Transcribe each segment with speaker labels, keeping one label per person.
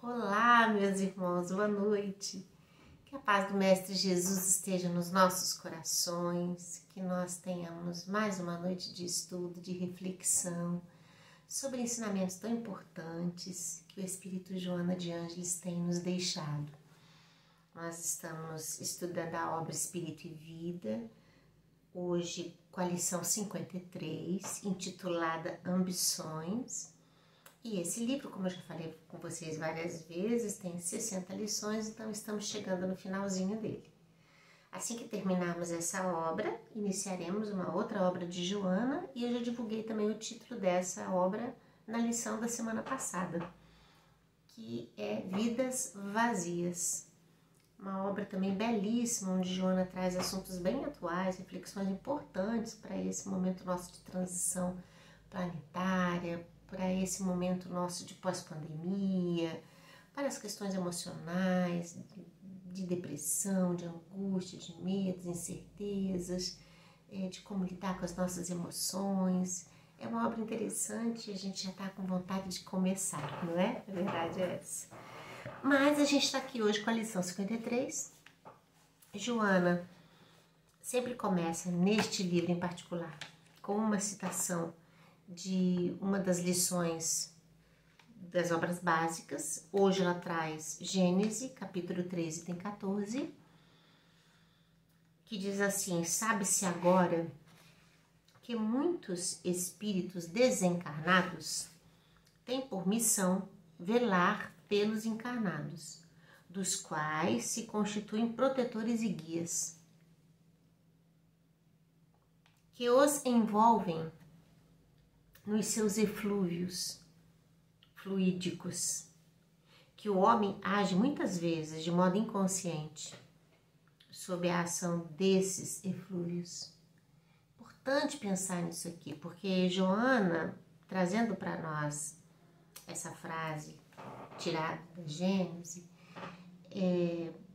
Speaker 1: Olá, meus irmãos, boa noite. Que a paz do Mestre Jesus esteja nos nossos corações, que nós tenhamos mais uma noite de estudo, de reflexão sobre ensinamentos tão importantes que o Espírito Joana de Ângeles tem nos deixado. Nós estamos estudando a obra Espírito e Vida, hoje com a lição 53, intitulada Ambições. E esse livro, como eu já falei com vocês várias vezes, tem 60 lições, então estamos chegando no finalzinho dele. Assim que terminarmos essa obra, iniciaremos uma outra obra de Joana, e eu já divulguei também o título dessa obra na lição da semana passada, que é Vidas Vazias. Uma obra também belíssima, onde Joana traz assuntos bem atuais, reflexões importantes para esse momento nosso de transição planetária, para esse momento nosso de pós-pandemia, para as questões emocionais, de depressão, de angústia, de medos, incertezas, de como lidar com as nossas emoções. É uma obra interessante e a gente já está com vontade de começar, não é? A verdade é essa. Mas a gente está aqui hoje com a lição 53. Joana sempre começa, neste livro em particular, com uma citação de uma das lições das obras básicas. Hoje ela traz Gênesis, capítulo 13, tem 14, que diz assim: sabe-se agora que muitos espíritos desencarnados têm por missão velar pelos encarnados, dos quais se constituem protetores e guias, que os envolvem nos seus eflúvios fluídicos, que o homem age muitas vezes de modo inconsciente sob a ação desses eflúvios. Importante pensar nisso aqui, porque Joana, trazendo para nós essa frase tirada da Gênesis,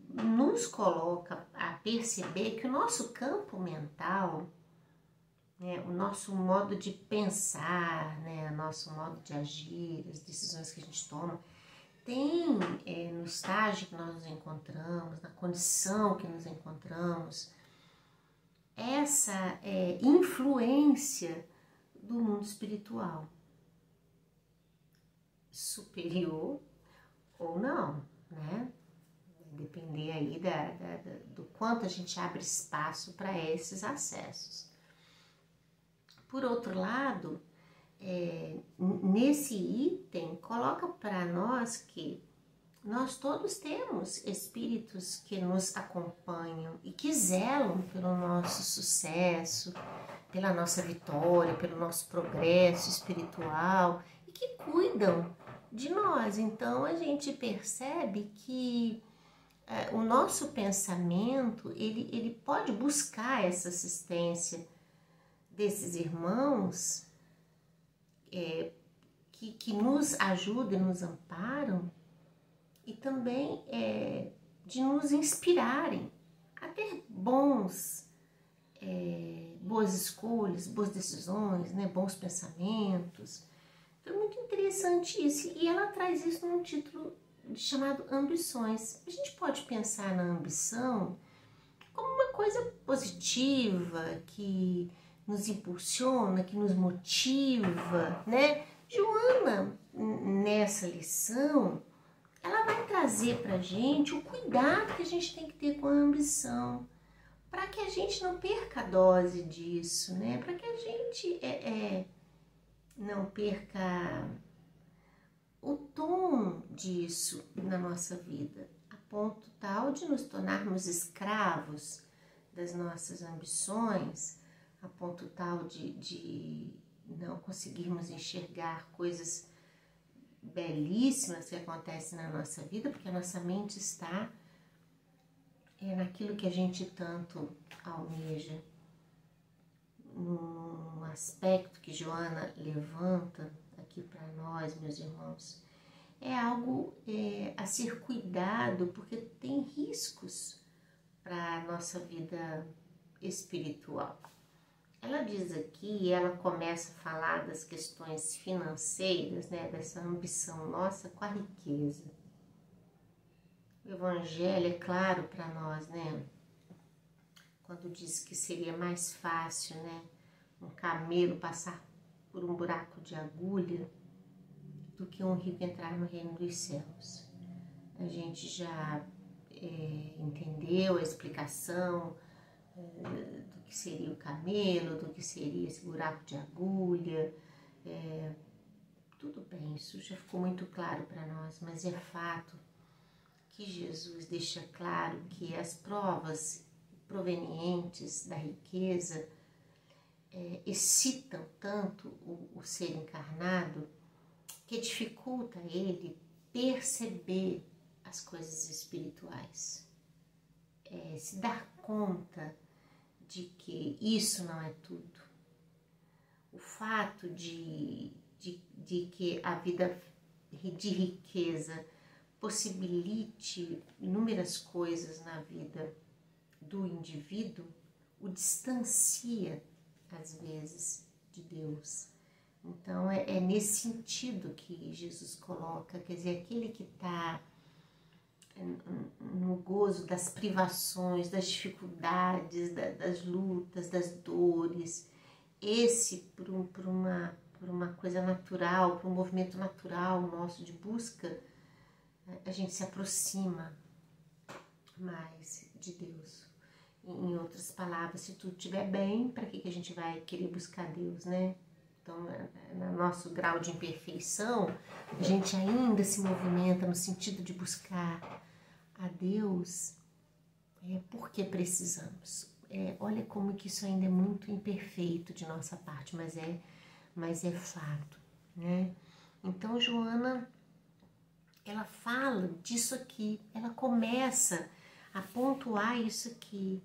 Speaker 1: nos coloca a perceber que o nosso campo mental, o nosso modo de pensar, o nosso modo de agir, as decisões que a gente toma, tem no estágio que nós nos encontramos, na condição que nos encontramos, essa influência do mundo espiritual, superior ou não, né? Vai depender aí do quanto a gente abre espaço para esses acessos. Por outro lado, nesse item, coloca para nós que nós todos temos espíritos que nos acompanham e que zelam pelo nosso sucesso, pela nossa vitória, pelo nosso progresso espiritual e que cuidam de nós. Então, a gente percebe que o nosso pensamento, ele pode buscar essa assistência desses irmãos que nos ajudam e nos amparam, e também de nos inspirarem a ter boas escolhas, boas decisões, bons pensamentos. Então é muito interessante isso, e ela traz isso num título chamado Ambições. A gente pode pensar na ambição como uma coisa positiva, que nos impulsiona, que nos motiva, né? Joana, nessa lição, ela vai trazer pra gente o cuidado que a gente tem que ter com a ambição, para que a gente não perca a dose disso, né? Para que a gente não perca o tom disso na nossa vida, a ponto tal de nos tornarmos escravos das nossas ambições, a ponto tal de não conseguirmos enxergar coisas belíssimas que acontecem na nossa vida, porque a nossa mente está naquilo que a gente tanto almeja. Num aspecto que Joana levanta aqui para nós, meus irmãos, é algo a ser cuidado, porque tem riscos para a nossa vida espiritual. Ela diz aqui, ela começa a falar das questões financeiras, dessa ambição nossa com a riqueza. O Evangelho é claro para nós, né? Quando diz que seria mais fácil, né, um camelo passar por um buraco de agulha do que um rico entrar no reino dos céus. A gente já entendeu a explicação do que seria o camelo, do que seria esse buraco de agulha. Tudo bem, isso já ficou muito claro para nós, mas é fato que Jesus deixa claro que as provas provenientes da riqueza excitam tanto o ser encarnado que dificulta ele perceber as coisas espirituais, se dar conta de que isso não é tudo. O fato de que a vida de riqueza possibilite inúmeras coisas na vida do indivíduo o distancia, às vezes, de Deus. Então, é nesse sentido que Jesus coloca, quer dizer, aquele que está no gozo das privações, das dificuldades, das lutas, das dores, esse por uma coisa natural, por um movimento natural nosso de busca, a gente se aproxima mais de Deus. Em outras palavras, se tudo estiver bem, para que a gente vai querer buscar Deus, né? Então, no nosso grau de imperfeição, a gente ainda se movimenta no sentido de buscar a Deus porque precisamos. Olha como que isso ainda é muito imperfeito de nossa parte, mas é fato, né? Então, Joana, ela fala disso aqui, ela começa a pontuar isso aqui.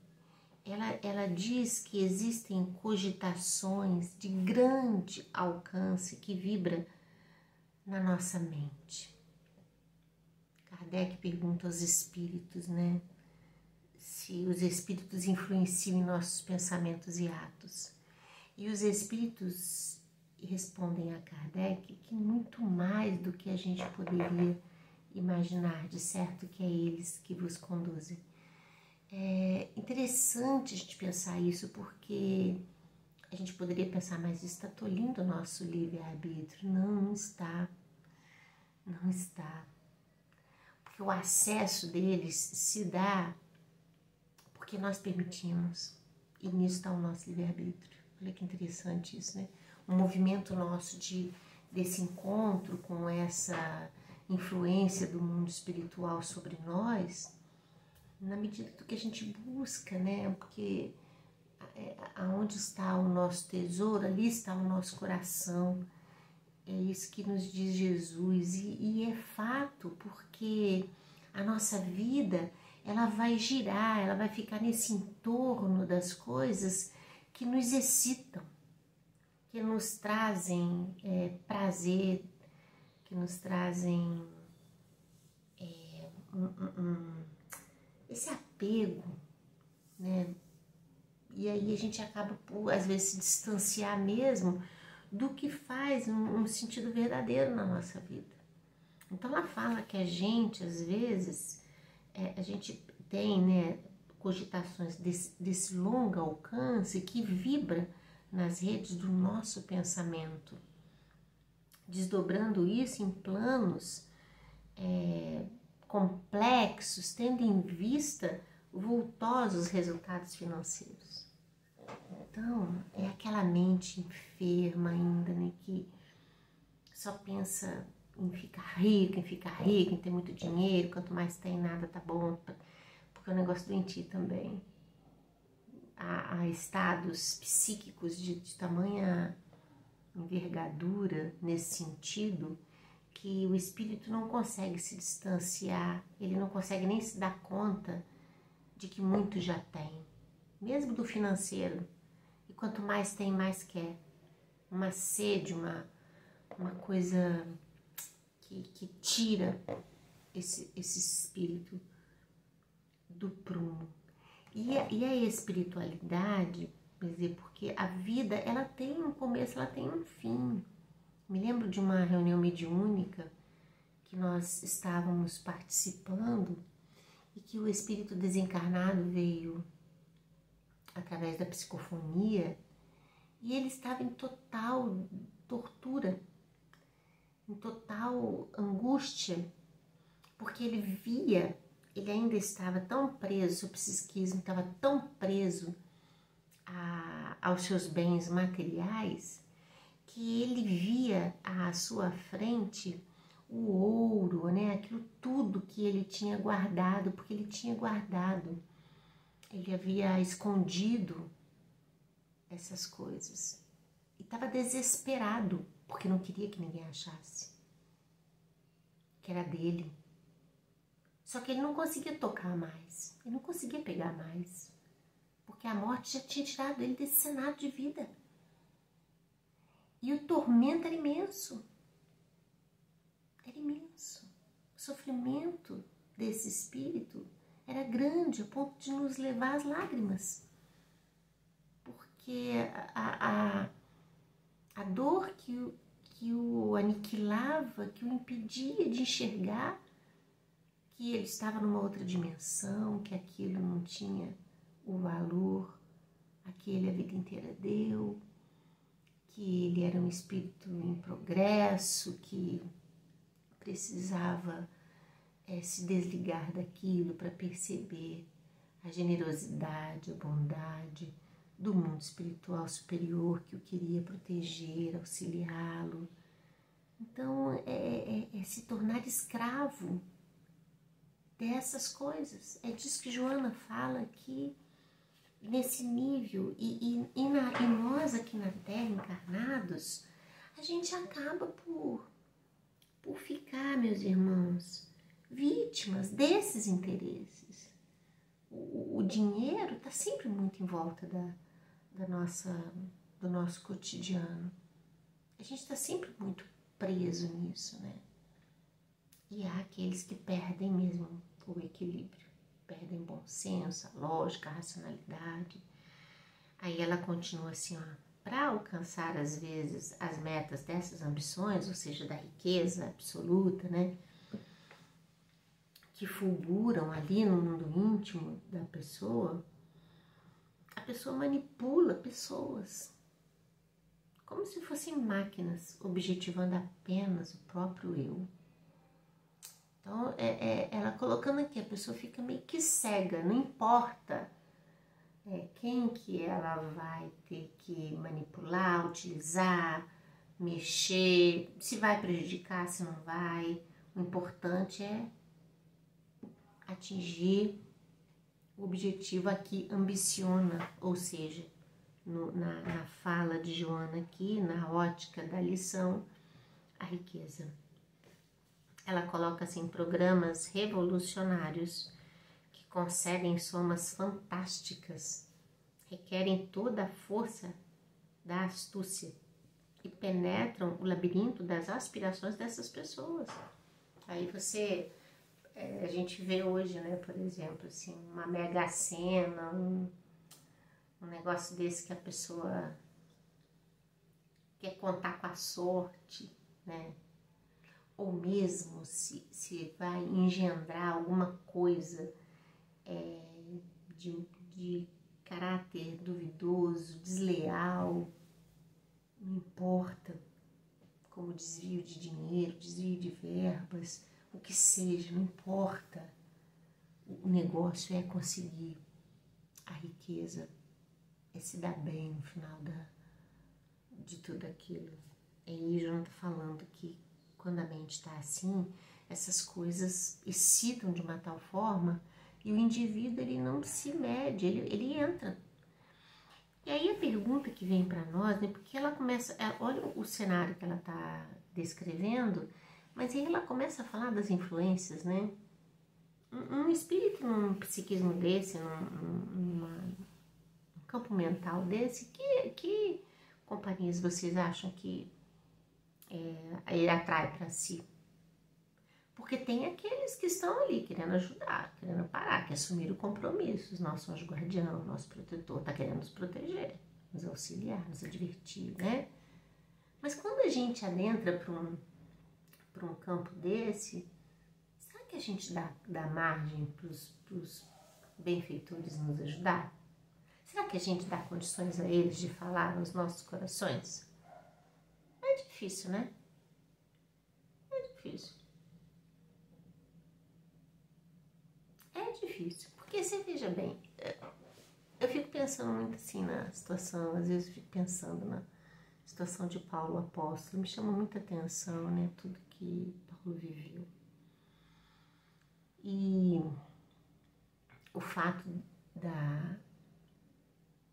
Speaker 1: Ela diz que existem cogitações de grande alcance que vibram na nossa mente. Kardec pergunta aos espíritos, né? Se os espíritos influenciam em nossos pensamentos e atos. E os espíritos respondem a Kardec que muito mais do que a gente poderia imaginar, de certo que é eles que vos conduzem. É interessante a gente pensar isso, porque a gente poderia pensar, mas está tolhindo o nosso livre-arbítrio. Não está. Não está. Porque o acesso deles se dá porque nós permitimos. E nisso está o nosso livre-arbítrio. Olha que interessante isso, né? Um movimento nosso desse encontro com essa influência do mundo espiritual sobre nós, na medida do que a gente busca, né? Porque aonde está o nosso tesouro, ali está o nosso coração. É isso que nos diz Jesus. E é fato, porque a nossa vida, ela vai girar, ela vai ficar nesse entorno das coisas que nos excitam, que nos trazem prazer, que nos trazem esse apego, né? E aí a gente acaba por, às vezes, se distanciar mesmo do que faz um sentido verdadeiro na nossa vida. Então ela fala que a gente, às vezes, a gente tem, né, cogitações desse longo alcance que vibra nas redes do nosso pensamento, desdobrando isso em planos complexos, tendo em vista vultosos resultados financeiros. Então, é aquela mente enferma ainda, né, que só pensa em ficar rico, em ter muito dinheiro, quanto mais tem, nada tá bom, porque é um negócio doentio também. Há estados psíquicos de tamanha envergadura nesse sentido, que o espírito não consegue se distanciar, ele não consegue nem se dar conta de que muito já tem, mesmo do financeiro. E quanto mais tem, mais quer. Uma sede, uma coisa que tira esse espírito do prumo. E a espiritualidade, quer dizer, porque a vida, ela tem um começo, ela tem um fim. Me lembro de uma reunião mediúnica que nós estávamos participando e que o espírito desencarnado veio através da psicofonia e ele estava em total tortura, em total angústia, porque ele ainda estava tão preso, o psiquismo estava tão preso aos seus bens materiais, que ele via à sua frente o ouro, né? Aquilo tudo que ele tinha guardado, porque ele tinha guardado, ele havia escondido essas coisas e estava desesperado, porque não queria que ninguém achasse que era dele. Só que ele não conseguia tocar mais, ele não conseguia pegar mais, porque a morte já tinha tirado ele desse cenário de vida. E o tormento era imenso. Era imenso. O sofrimento desse espírito era grande, a ponto de nos levar às lágrimas. Porque a dor que o aniquilava, que o impedia de enxergar que ele estava numa outra dimensão, que aquilo não tinha o valor a que ele a vida inteira deu, que ele era um espírito em progresso, que precisava se desligar daquilo para perceber a generosidade, a bondade do mundo espiritual superior que o queria proteger, auxiliá-lo. Então, é se tornar escravo dessas coisas. É disso que Joana fala aqui, nesse nível. E nós aqui na Terra, encarnados, a gente acaba por ficar, meus irmãos, vítimas desses interesses. O dinheiro está sempre muito em volta do nosso cotidiano. A gente está sempre muito preso nisso, né? E há aqueles que perdem mesmo o equilíbrio, perdem o bom senso, a lógica, a racionalidade. Aí ela continua assim, ó, para alcançar às vezes as metas dessas ambições, ou seja, da riqueza absoluta, né? Que fulguram ali no mundo íntimo da pessoa, a pessoa manipula pessoas como se fossem máquinas, objetivando apenas o próprio eu. Então, ela colocando aqui, a pessoa fica meio que cega, não importa quem que ela vai ter que manipular, utilizar, mexer, se vai prejudicar, se não vai. O importante é atingir o objetivo a que ambiciona, ou seja, na fala de Joana aqui, na ótica da lição, a riqueza. Ela coloca assim, programas revolucionários que concedem somas fantásticas, requerem toda a força da astúcia e penetram o labirinto das aspirações dessas pessoas. Aí a gente vê hoje, né, por exemplo, assim, uma mega sena, um negócio desse que a pessoa quer contar com a sorte, né? Ou mesmo se vai engendrar alguma coisa de caráter duvidoso, desleal, não importa, como desvio de dinheiro, desvio de verbas, o que seja, não importa. O negócio é conseguir a riqueza, é se dar bem no final de tudo aquilo. E aí Joana está falando que quando a mente está assim, essas coisas excitam de uma tal forma e o indivíduo ele não se mede, ele entra. E aí a pergunta que vem para nós, né, porque ela começa, olha o cenário que ela está descrevendo, mas aí ela começa a falar das influências, né? Um espírito num psiquismo desse, num campo mental desse, que companhias vocês acham que ele atrai para si? Porque tem aqueles que estão ali querendo ajudar, querendo parar, que assumiram o compromisso. Nosso anjo guardião, nosso protetor, está querendo nos proteger, nos auxiliar, nos advertir, né? Mas quando a gente adentra para um campo desse, será que a gente dá margem para os benfeitores nos ajudar? Será que a gente dá condições a eles de falar nos nossos corações? É difícil, né? É difícil. É difícil, porque você veja bem, eu fico pensando muito assim na situação, às vezes eu fico pensando na situação de Paulo apóstolo, me chama muita atenção, né, tudo que Paulo viveu. E o fato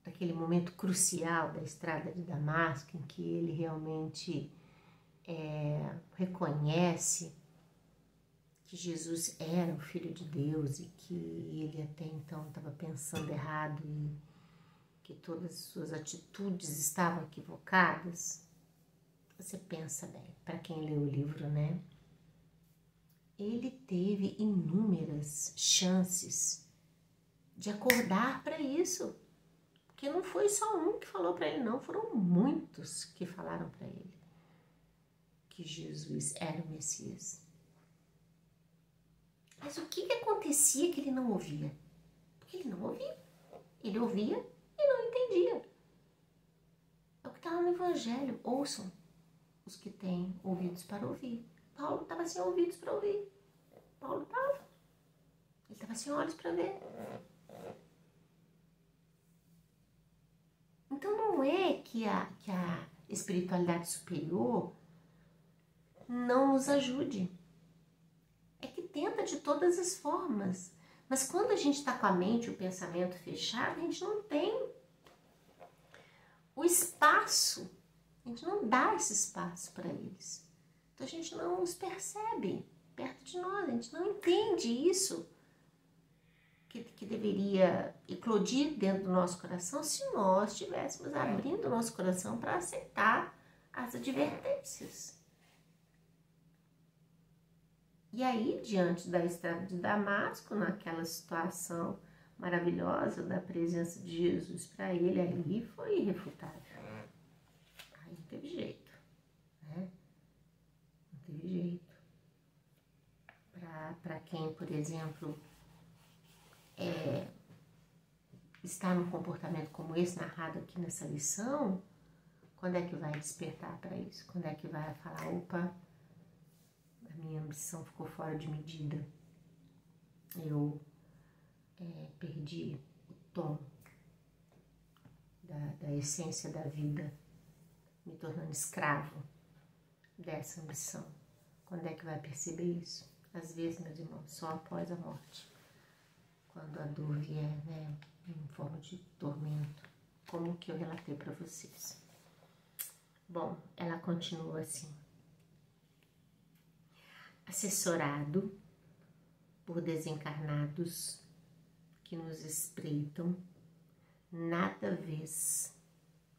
Speaker 1: daquele momento crucial da estrada de Damasco, em que ele realmente reconhece que Jesus era o Filho de Deus e que ele até então estava pensando errado e que todas as suas atitudes estavam equivocadas. Você pensa bem, para quem lê o livro, né? Ele teve inúmeras chances de acordar para isso. Porque não foi só um que falou para ele, não. Foram muitos que falaram para ele que Jesus era o Messias. Mas o que acontecia que ele não ouvia? Porque ele não ouvia. Ele ouvia e não entendia. É o que está lá no Evangelho. Ouçam os que têm ouvidos para ouvir. Paulo estava sem ouvidos para ouvir. Paulo estava. Ele estava sem olhos para ver. Então não é que a espiritualidade superior não nos ajude. É que tenta de todas as formas. Mas quando a gente está com a mente e o pensamento fechado, a gente não tem o espaço. A gente não dá esse espaço para eles. Então a gente não os percebe perto de nós. A gente não entende isso que deveria eclodir dentro do nosso coração se nós estivéssemos abrindo o nosso coração para aceitar as advertências. E aí, diante da estrada de Damasco, naquela situação maravilhosa da presença de Jesus para ele ali, foi irrefutável. Aí não teve jeito, né? Não teve jeito. Para quem, por exemplo, está num comportamento como esse narrado aqui nessa lição, quando é que vai despertar para isso? Quando é que vai falar, opa, a minha ambição ficou fora de medida, eu perdi o tom da essência da vida, me tornando escravo dessa ambição. Quando é que vai perceber isso? Às vezes, meus irmãos, só após a morte, quando a dor vier, né, em forma de tormento, como que eu relatei para vocês. Bom, ela continua assim. Assessorado por desencarnados que nos espreitam, nada vês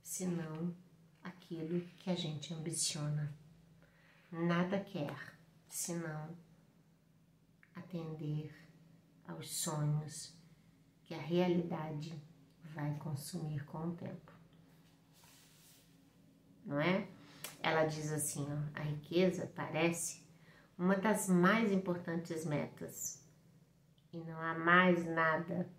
Speaker 1: senão aquilo que a gente ambiciona. Nada quer senão atender aos sonhos que a realidade vai consumir com o tempo. Não é? Ela diz assim, ó, a riqueza parece uma das mais importantes metas e não há mais nada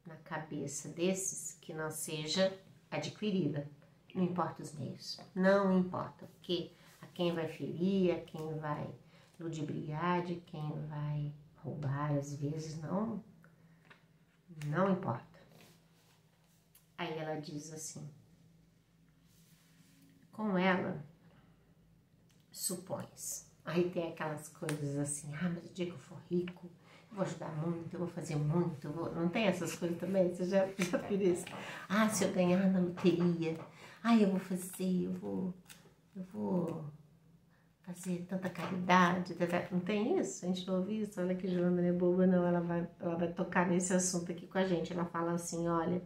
Speaker 1: na cabeça desses que não seja adquirida. Não importa os meios, não importa, porque a quem vai ferir, a quem vai ludibriar, de quem vai roubar, às vezes não importa. Aí ela diz assim, com ela supões. Aí tem aquelas coisas assim, mas o dia que eu for rico, eu vou ajudar muito, eu vou fazer muito, não tem essas coisas também? Você já viu isso? Se eu ganhar na loteria, eu vou fazer, eu vou fazer tanta caridade, não tem isso? A gente não ouviu isso? Olha que Joana não é boba não, ela vai tocar nesse assunto aqui com a gente. Ela fala assim, olha,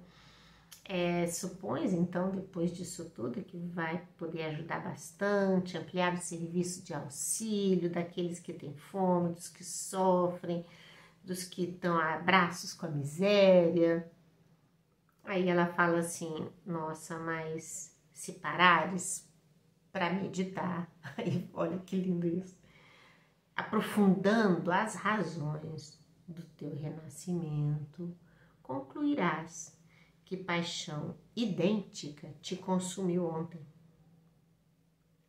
Speaker 1: supões então, depois disso tudo, que vai poder ajudar bastante, ampliar o serviço de auxílio daqueles que têm fome, dos que sofrem, dos que estão a braços com a miséria. Aí ela fala assim, nossa, mas se parares para meditar, aí olha que lindo isso, aprofundando as razões do teu renascimento, concluirás que paixão idêntica te consumiu ontem,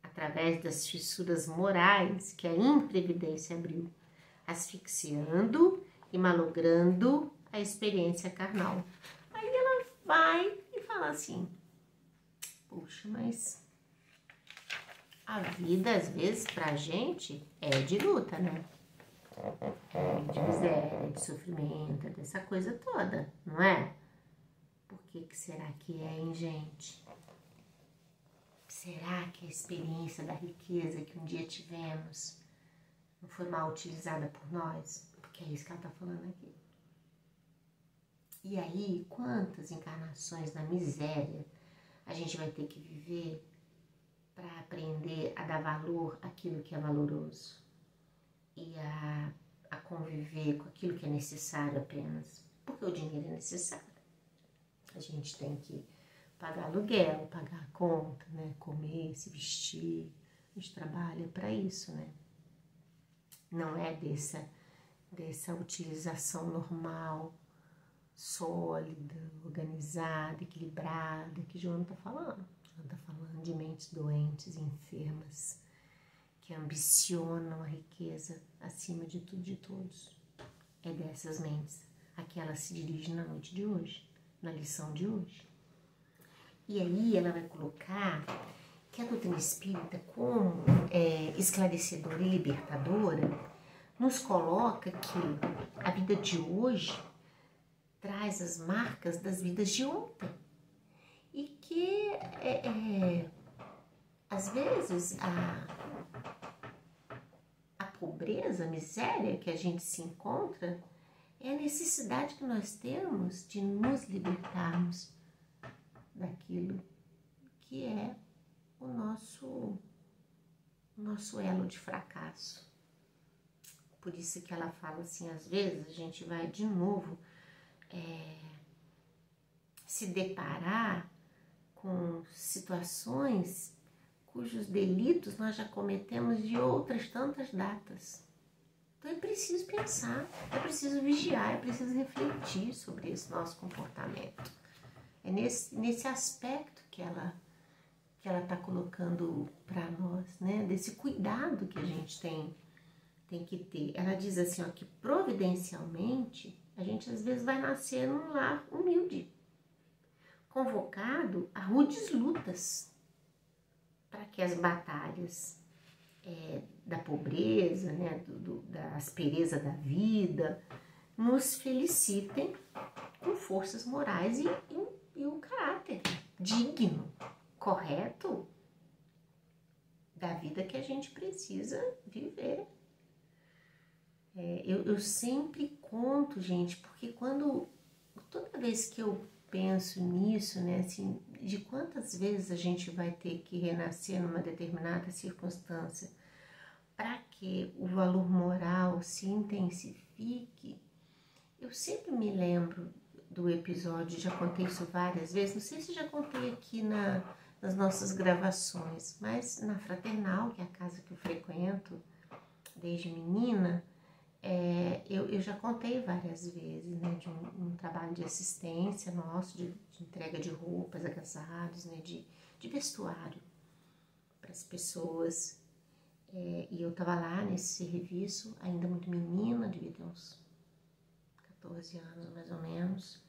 Speaker 1: através das fissuras morais que a imprevidência abriu, asfixiando e malogrando a experiência carnal. Aí ela vai e fala assim, puxa, mas a vida às vezes pra gente é de luta, né? É de miséria, de sofrimento, é dessa coisa toda, não é? Por que será que é, hein, gente? Será que a experiência da riqueza que um dia tivemos não foi mal utilizada por nós? Porque é isso que ela está falando aqui. E aí, quantas encarnações na miséria a gente vai ter que viver para aprender a dar valor àquilo que é valoroso e a conviver com aquilo que é necessário apenas? Porque o dinheiro é necessário. A gente tem que pagar aluguel, pagar a conta, né? Comer, se vestir. A gente trabalha para isso, né? Não é dessa utilização normal, sólida, organizada, equilibrada, que Joana está falando. Ela está falando de mentes doentes, enfermas, que ambicionam a riqueza acima de tudo e de todos. É dessas mentes a que ela se dirige na noite de hoje, na lição de hoje. E aí ela vai colocar que a doutrina espírita, como esclarecedora e libertadora, nos coloca que a vida de hoje traz as marcas das vidas de ontem. E que, às vezes, a pobreza, a miséria que a gente se encontra é a necessidade que nós temos de nos libertarmos daquilo que é o nosso elo de fracasso. Por isso que ela fala assim, às vezes a gente vai de novo se deparar com situações cujos delitos nós já cometemos de outras tantas datas. Então é preciso pensar, é preciso vigiar, é preciso refletir sobre esse nosso comportamento. É nesse aspecto que ela está colocando para nós, né? Desse cuidado que a gente tem que ter. Ela diz assim, ó, que providencialmente a gente às vezes vai nascer num lar humilde, convocado a rudes lutas, para que as batalhas da pobreza, né, da aspereza da vida, nos felicitem com forças morais e um caráter digno, correto, da vida que a gente precisa viver. Eu sempre conto, gente, porque toda vez que eu penso nisso, né, assim, de quantas vezes a gente vai ter que renascer numa determinada circunstância para que o valor moral se intensifique, eu sempre me lembro do episódio, já contei isso várias vezes, não sei se já contei aqui nas nossas gravações, mas na Fraternal, que é a casa que eu frequento desde menina, eu já contei várias vezes, né, de um trabalho de assistência nosso, de entrega de roupas, agasalhos, né, de vestuário para as pessoas. E eu estava lá nesse serviço, ainda muito menina, devia ter uns 14 anos mais ou menos.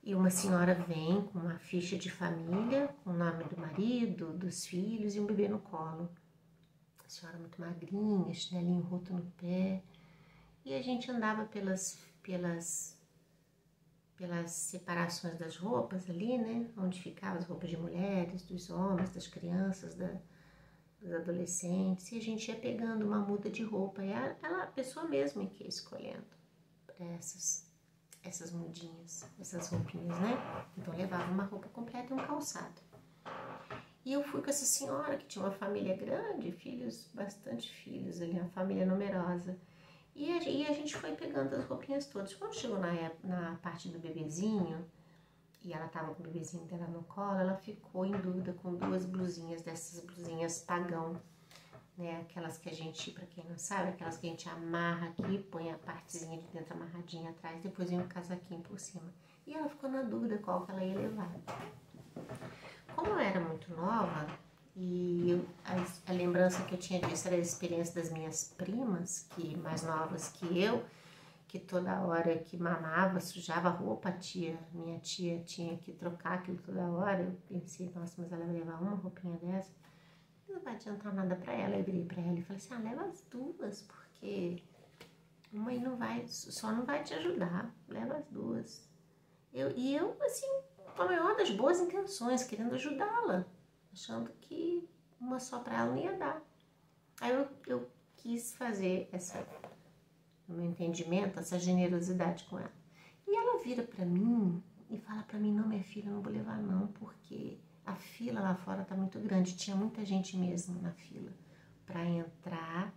Speaker 1: E uma senhora vem com uma ficha de família, com o nome do marido, dos filhos e um bebê no colo. A senhora muito magrinha, chinelinho roto no pé. E a gente andava pelas separações das roupas ali, né? Onde ficavam as roupas de mulheres, dos homens, das crianças, dos adolescentes. E a gente ia pegando uma muda de roupa. E a pessoa mesma que ia escolhendo para essas mudinhas, essas roupinhas, né? Então levava uma roupa completa e um calçado. E eu fui com essa senhora que tinha uma família grande, bastante filhos ali, uma família numerosa. E a gente foi pegando as roupinhas todas. Quando chegou na parte do bebezinho, e ela tava com o bebezinho dela no colo, ela ficou em dúvida com duas blusinhas, dessas blusinhas pagão, né? Aquelas que a gente, para quem não sabe, aquelas que a gente amarra aqui, põe a partezinha de dentro amarradinha atrás, depois vem um casaquinho por cima. E ela ficou na dúvida qual que ela ia levar. Como eu era muito nova, e a lembrança que eu tinha disso era a experiência das minhas primas, que mais novas que eu, que toda hora que mamava, sujava a roupa, minha tia tinha que trocar aquilo toda hora. Eu pensei, nossa, mas ela vai levar uma roupinha dessa? Não vai adiantar nada pra ela. Eu virei pra ela e falei assim, leva as duas, porque uma aí só não vai te ajudar, leva as duas. Eu, assim, com a maior das boas intenções, querendo ajudá-la, achando que uma só pra ela não ia dar. Aí eu quis fazer no meu entendimento, essa generosidade com ela. E ela vira pra mim e fala pra mim, não, minha filha, eu não vou levar não, porque a fila lá fora tá muito grande, tinha muita gente mesmo na fila pra entrar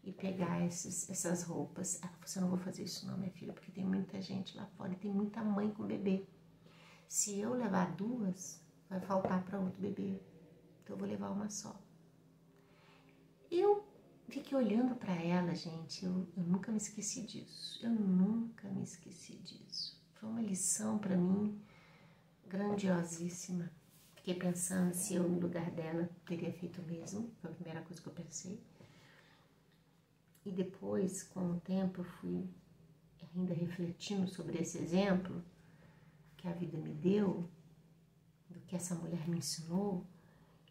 Speaker 1: e pegar essas roupas. Ela falou assim, eu não vou fazer isso não, minha filha, porque tem muita gente lá fora e tem muita mãe com bebê. Se eu levar duas, vai faltar para outro bebê, então eu vou levar uma só. Eu fiquei olhando para ela, gente, eu nunca me esqueci disso, eu nunca me esqueci disso. Foi uma lição para mim grandiosíssima. Fiquei pensando se eu, no lugar dela, teria feito o mesmo, foi a primeira coisa que eu pensei. E depois, com o tempo, eu fui ainda refletindo sobre esse exemplo que a vida me deu, do que essa mulher me ensinou.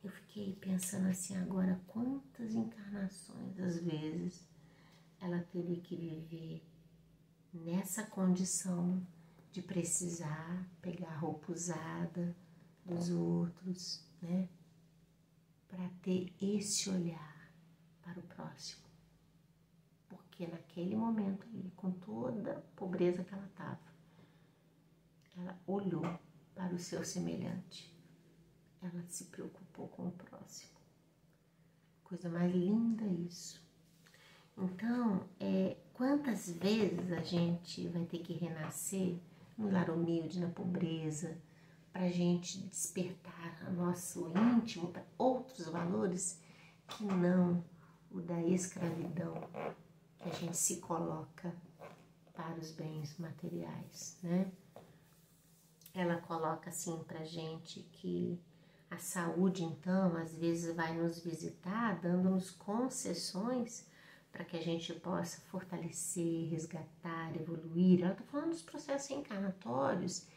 Speaker 1: Eu fiquei pensando assim, agora quantas encarnações, às vezes, ela teria que viver nessa condição de precisar pegar a roupa usada dos outros, né? Para ter esse olhar para o próximo. Porque naquele momento ali, com toda a pobreza que ela estava, ela olhou para o seu semelhante. Ela se preocupou com o próximo. Coisa mais linda isso. Então, quantas vezes a gente vai ter que renascer no lar humilde, na pobreza, para a gente despertar o nosso íntimo para outros valores que não o da escravidão, que a gente se coloca para os bens materiais, né? Ela coloca assim pra gente que a saúde, então, às vezes vai nos visitar, dando-nos concessões para que a gente possa fortalecer, resgatar, evoluir. Ela está falando dos processos reencarnatórios,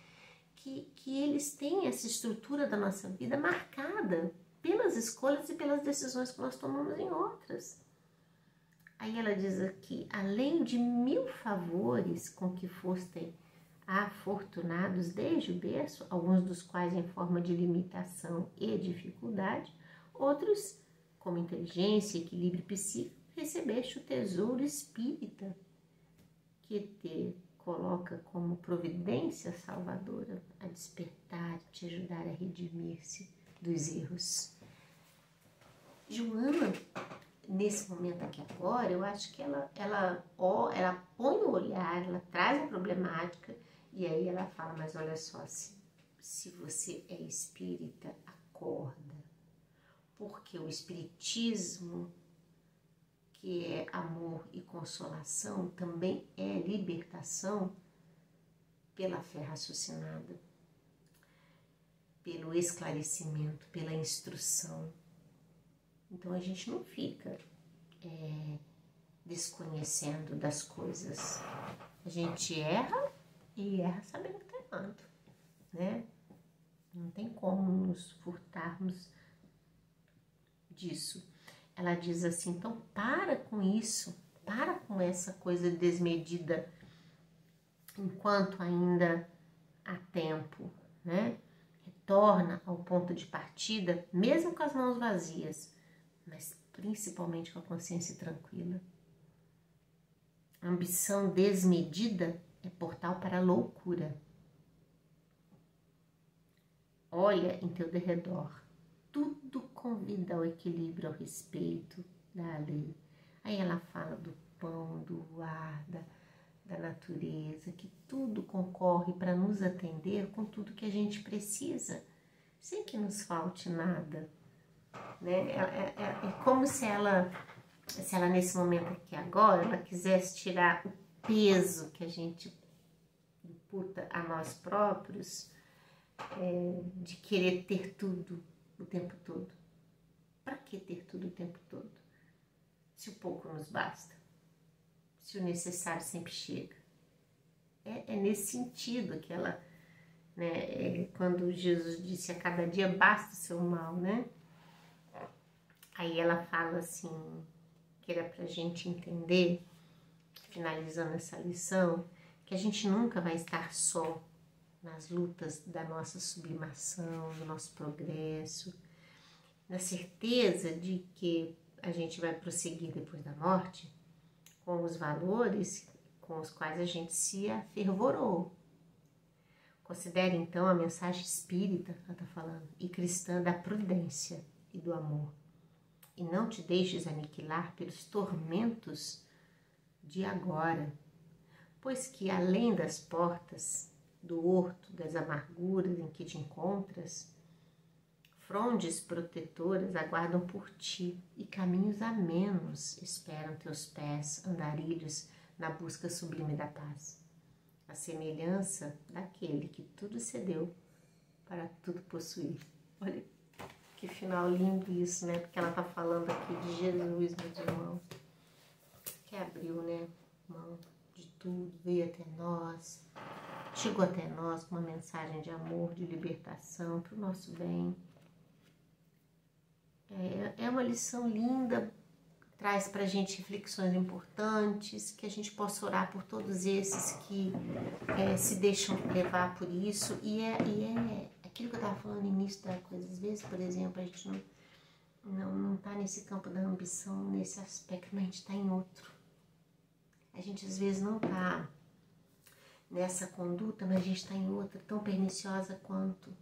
Speaker 1: que eles têm essa estrutura da nossa vida marcada pelas escolhas e pelas decisões que nós tomamos em outras. Aí ela diz aqui, além de 1000 favores com que fostem afortunados desde o berço, alguns dos quais em forma de limitação e dificuldade, outros, como inteligência e equilíbrio psíquico, recebeste o tesouro espírita, que te coloca como providência salvadora a despertar, te ajudar a redimir-se dos erros. Joana, nesse momento aqui agora, eu acho que ela põe o olhar, ela traz a problemática e aí ela fala, mas olha só, se você é espírita, acorda, porque o espiritismo, que é amor e consolação, também é libertação pela fé raciocinada, pelo esclarecimento, pela instrução. Então a gente não fica desconhecendo das coisas. A gente erra e erra sabendo que está errando, né? Não tem como nos furtarmos disso. Ela diz assim, então para com isso, para com essa coisa desmedida enquanto ainda há tempo, né? Retorna ao ponto de partida, mesmo com as mãos vazias, mas principalmente com a consciência tranquila. A ambição desmedida é portal para a loucura. Olha em teu derredor, tudo convida ao equilíbrio, ao respeito da lei. Aí ela fala do pão, do ar, da natureza, que tudo concorre para nos atender com tudo que a gente precisa, sem que nos falte nada. né? É como se ela nesse momento aqui agora, ela quisesse tirar o peso que a gente imputa a nós próprios, de querer ter tudo o tempo todo. Para que ter tudo o tempo todo? Se o pouco nos basta, se o necessário sempre chega. É nesse sentido que ela, né, quando Jesus disse a cada dia basta o seu mal, né? Aí ela fala assim, que era pra gente entender, finalizando essa lição, que a gente nunca vai estar só nas lutas da nossa sublimação, do nosso progresso, na certeza de que a gente vai prosseguir depois da morte com os valores com os quais a gente se afervorou. Considere então a mensagem espírita, ela está falando, e cristã da prudência e do amor. E não te deixes aniquilar pelos tormentos de agora, pois que além das portas do horto das amarguras em que te encontras, frondes protetoras aguardam por ti e caminhos amenos esperam teus pés, andarilhos na busca sublime da paz. A semelhança daquele que tudo cedeu para tudo possuir. Olha que final lindo isso, né? Porque ela tá falando aqui de Jesus, meus irmãos, que abriu, né, mão de tudo, veio até nós, chegou até nós com uma mensagem de amor, de libertação, para o nosso bem. É uma lição linda, traz para a gente reflexões importantes, que a gente possa orar por todos esses que se deixam levar por isso. E é aquilo que eu estava falando no início da coisa. Às vezes, por exemplo, a gente não está nesse campo da ambição, nesse aspecto, mas a gente está em outro. A gente às vezes não está nessa conduta, mas a gente está em outra, tão perniciosa quanto.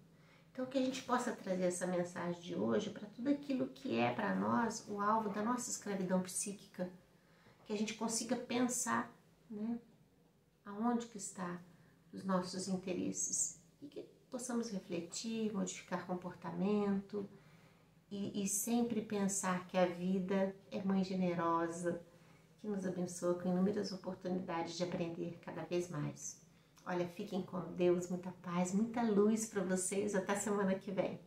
Speaker 1: Então, que a gente possa trazer essa mensagem de hoje para tudo aquilo que é para nós o alvo da nossa escravidão psíquica, que a gente consiga pensar, né, aonde que está os nossos interesses e que possamos refletir, modificar comportamento e sempre pensar que a vida é mãe generosa, que nos abençoa com inúmeras oportunidades de aprender cada vez mais. Olha, fiquem com Deus, muita paz, muita luz para vocês. Até semana que vem.